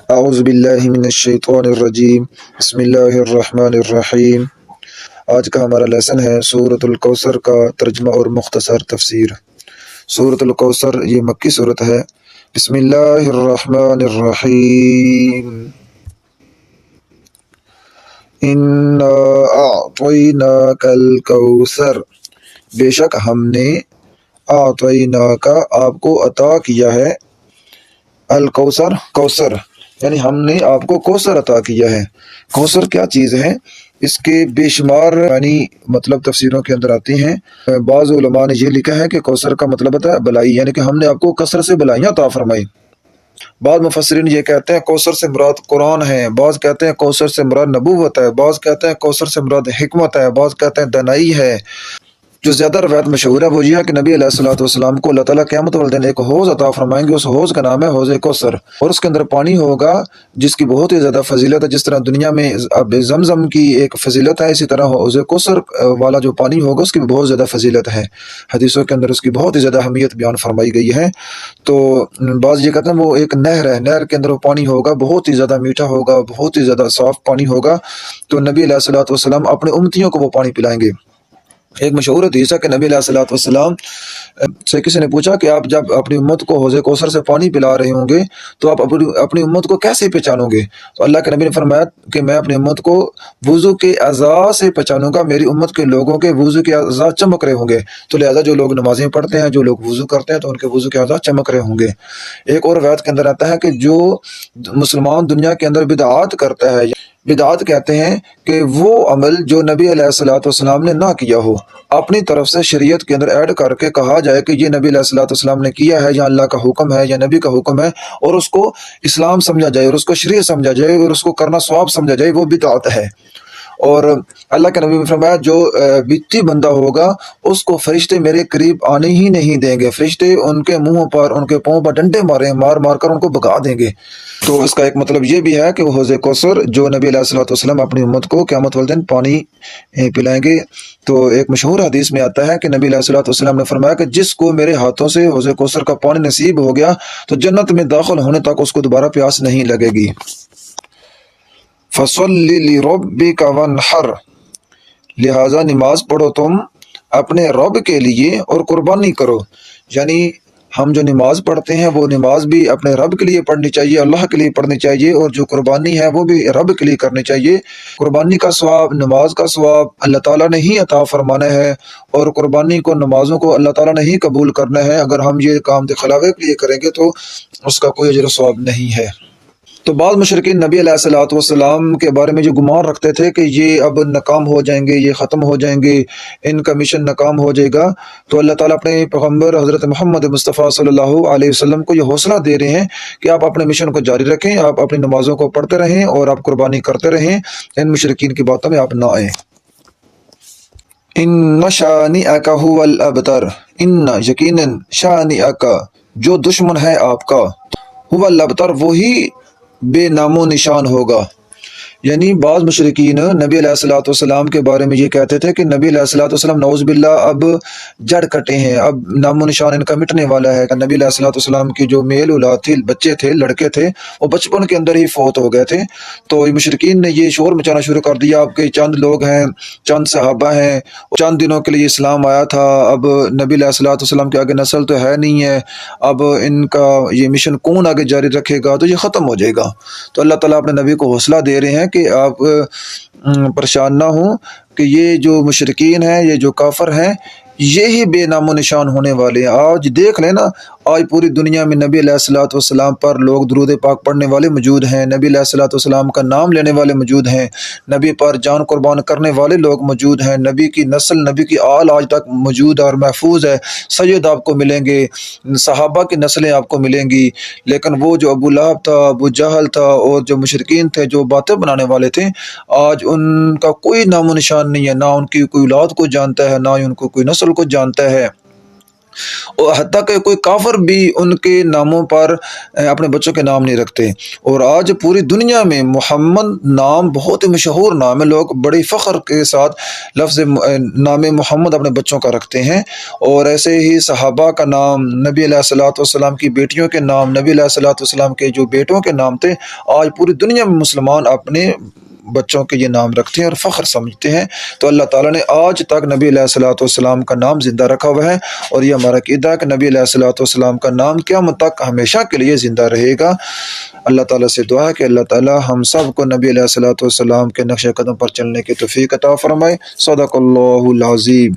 اعوذ باللہ من الشیطان الرجیم بسم اللہ الرحمن الرحیم۔ آج کا ہمارا لیسن ہے سورۃ الکوثر کا ترجمہ اور مختصر تفسیر۔ سورۃ الکوثر یہ مکی سورت ہے۔ بسم اللہ الرحمن الرحیم۔ انا اعطیناک الکوثر، بے شک ہم نے اعطیناک آپ کو عطا کیا ہے، الکوثر کوثر یعنی ہم نے آپ کو کوثر عطا کیا ہے۔ کوثر کیا چیز ہے؟ اس کے بے شمار یعنی مطلب تفسیروں کے اندر آتی ہیں۔ بعض علماء نے یہ لکھا ہے کہ کوثر کا مطلب ہوتا ہے بلائی، یعنی کہ ہم نے آپ کو کثرت سے بلائیاں عطا فرمائی۔ بعض مفسرین یہ کہتے ہیں کوثر سے مراد قرآن ہے، بعض کہتے ہیں کوثر سے مراد نبوت ہے، بعض کہتے ہیں کوثر سے مراد حکمت ہے، بعض کہتے ہیں دانائی ہے۔ جو زیادہ روایت مشہور ہے وہ یہ ہے کہ نبی علیہ الصلوۃ والسلام کو اللہ تعالیٰ قیامت والے دن ایک حوض عطا فرمائیں گے، اس حوض کا نام ہے حوض کوثر، اور اس کے اندر پانی ہوگا جس کی بہت ہی زیادہ فضیلت ہے۔ جس طرح دنیا میں اب زمزم کی ایک فضیلت ہے، اسی طرح حوض کوثر والا جو پانی ہوگا اس کی بھی بہت زیادہ فضیلت ہے۔ حدیثوں کے اندر اس کی بہت ہی زیادہ اہمیت بیان فرمائی گئی ہے۔ تو بعض یہ کہتے ہیں وہ ایک نہر ہے، نہر کے اندر وہ پانی ہوگا، بہت ہی زیادہ میٹھا ہوگا، بہت ہی زیادہ صاف پانی ہوگا۔ تو نبی علیہ الصلوۃ والسلام اپنے امتیوں کو وہ پانی پلائیں گے۔ ایک مشہور حدیث ہے کہ نبی علیہ الصلوۃ والسلام سے کسی نے پوچھا کہ آپ جب اپنی امت کو حوض کوثر سے پانی پلا رہے ہوں گے تو آپ اپنی امت کو کیسے پہچانو گے؟ تو اللہ کے نبی نے فرمایا کہ میں اپنی امت کو وضو کے اعضاء سے پہچانوں گا، میری امت کے لوگوں کے وضو کے اعضاء چمک رہے ہوں گے۔ تو لہذا جو لوگ نمازیں پڑھتے ہیں، جو لوگ وضو کرتے ہیں تو ان کے وضو کے اعضاء چمک رہے ہوں گے۔ ایک اور روایت کے اندر آتا ہے کہ جو مسلمان دنیا کے اندر بدعات کرتا ہے، بدعات کہتے ہیں کہ وہ عمل جو نبی علیہ الصلوۃ والسلام نے نہ کیا ہو، اپنی طرف سے شریعت کے اندر ایڈ کر کے کہا جائے کہ یہ نبی علیہ الصلوۃ والسلام نے کیا ہے، یا اللہ کا حکم ہے، یا نبی کا حکم ہے، اور اس کو اسلام سمجھا جائے اور اس کو شریعت سمجھا جائے اور اس کو کرنا ثواب سمجھا جائے، وہ بدعت ہے۔ اور اللہ کے نبی نے فرمایا جو بدعتی بندہ ہوگا اس کو فرشتے میرے قریب آنے ہی نہیں دیں گے، فرشتے ان کے منہوں پر، ان کے پاؤں پر ڈنڈے مار مار کر ان کو بھگا دیں گے۔ تو اس کا ایک مطلب یہ بھی ہے کہ وہ حوض کوثر جو نبی علیہ الصلوۃ والسلام اپنی امت کو قیامت والے دن پانی پلائیں گے۔ تو ایک مشہور حدیث میں آتا ہے کہ نبی علیہ الصلوۃ والسلام نے فرمایا کہ جس کو میرے ہاتھوں سے حوض کوثر کا پانی نصیب ہو گیا تو جنت میں داخل ہونے تک اس کو دوبارہ پیاس نہیں لگے گی۔ فَصَلِّ لِرَبِّكَ وَانْحَرْ، لہٰذا نماز پڑھو تم اپنے رب کے لیے اور قربانی کرو۔ یعنی ہم جو نماز پڑھتے ہیں وہ نماز بھی اپنے رب کے لیے پڑھنی چاہیے، اللہ کے لیے پڑھنی چاہیے، اور جو قربانی ہے وہ بھی رب کے لیے کرنی چاہیے۔ قربانی کا ثواب، نماز کا ثواب اللہ تعالیٰ نے ہی عطا فرمانا ہے، اور قربانی کو، نمازوں کو اللہ تعالیٰ نے ہی قبول کرنا ہے۔ اگر ہم یہ کام دکھلاوے کے لیے کریں گے تو اس کا کوئی اجر و ثواب نہیں ہے۔ تو بعض مشرکین نبی علیہ الصلوۃ والسلام کے بارے میں جو گمان رکھتے تھے کہ یہ اب ناکام ہو جائیں گے، یہ ختم ہو جائیں گے، ان کا مشن ناکام ہو جائے گا، تو اللہ تعالیٰ اپنے پیغمبر حضرت محمد مصطفیٰ صلی اللہ علیہ وسلم کو یہ حوصلہ دے رہے ہیں کہ آپ اپنے مشن کو جاری رکھیں، آپ اپنی نمازوں کو پڑھتے رہیں اور آپ قربانی کرتے رہیں، ان مشرکین کی باتوں میں آپ نہ آئیں۔ ان شانئک ھو الابتر، ان یقیناً شانئک جو دشمن ہے آپ کا، ھو الابتر وہی بے نام و نشان ہوگا۔ یعنی بعض مشرکین نبی علیہ الصلوۃ والسلام کے بارے میں یہ کہتے تھے کہ نبی علیہ الصلوۃ والسلام نعوذ باللہ اب جڑ کٹے ہیں، اب نام و نشان ان کا مٹنے والا ہے۔ نبی علیہ الصلوۃ والسلام کی جو میل اولاد تھی، بچے تھے، لڑکے تھے، وہ بچپن کے اندر ہی فوت ہو گئے تھے۔ تو مشرکین نے یہ شور مچانا شروع کر دیا، اب کے چند لوگ ہیں، چند صحابہ ہیں، چند دنوں کے لیے اسلام آیا تھا، اب نبی علیہ الصلوۃ والسلام کے آگے نسل تو ہے نہیں ہے، اب ان کا یہ مشن کون آگے جاری رکھے گا، تو یہ ختم ہو جائے گا۔ تو اللہ تعالیٰ اپنے نبی کو حوصلہ دے رہے ہیں کہ آپ پریشان نہ ہوں کہ یہ جو مشرکین ہیں، یہ جو کافر ہیں، یہی بے نام و نشان ہونے والے ہیں۔ آج دیکھ لینا، آج پوری دنیا میں نبی علیہ الصلوۃ والسلام پر لوگ درود پاک پڑھنے والے موجود ہیں، نبی علیہ الصلوۃ والسلام کا نام لینے والے موجود ہیں، نبی پر جان قربان کرنے والے لوگ موجود ہیں، نبی کی نسل، نبی کی آل آج تک موجود اور محفوظ ہے۔ سید آپ کو ملیں گے، صحابہ کی نسلیں آپ کو ملیں گی، لیکن وہ جو ابو لہب تھا، ابو جہل تھا، اور جو مشرکین تھے، جو باتیں بنانے والے تھے، آج ان کا کوئی نام و نشان نہیں ہے، نہ ان کی کوئی اولاد کو جانتا ہے، نہ ان کو کوئی نسل کو جانتا ہے۔ اور حتیٰ کہ کوئی کافر بھی ان کے ناموں پر اپنے بچوں کے نام نہیں رکھتے۔ اور آج پوری دنیا میں محمد نام بہت ہی مشہور نام ہے، لوگ بڑی فخر کے ساتھ لفظ نام محمد اپنے بچوں کا رکھتے ہیں۔ اور ایسے ہی صحابہ کا نام، نبی علیہ الصلوۃ والسلام کی بیٹیوں کے نام، نبی علیہ الصلوۃ والسلام کے جو بیٹوں کے نام تھے، آج پوری دنیا میں مسلمان اپنے بچوں کے یہ نام رکھتے ہیں اور فخر سمجھتے ہیں۔ تو اللہ تعالیٰ نے آج تک نبی علیہ الصلوۃ والسلام کا نام زندہ رکھا ہوا ہے، اور یہ ہمارا عقیدہ ہے کہ نبی علیہ الصلوۃ والسلام کا نام قیامت تک ہمیشہ کے لیے زندہ رہے گا۔ اللہ تعالیٰ سے دعا ہے کہ اللہ تعالیٰ ہم سب کو نبی علیہ الصلوۃ والسلام کے نقش قدم پر چلنے کی توفیق عطا فرمائے۔ صدق اللہ العظیم۔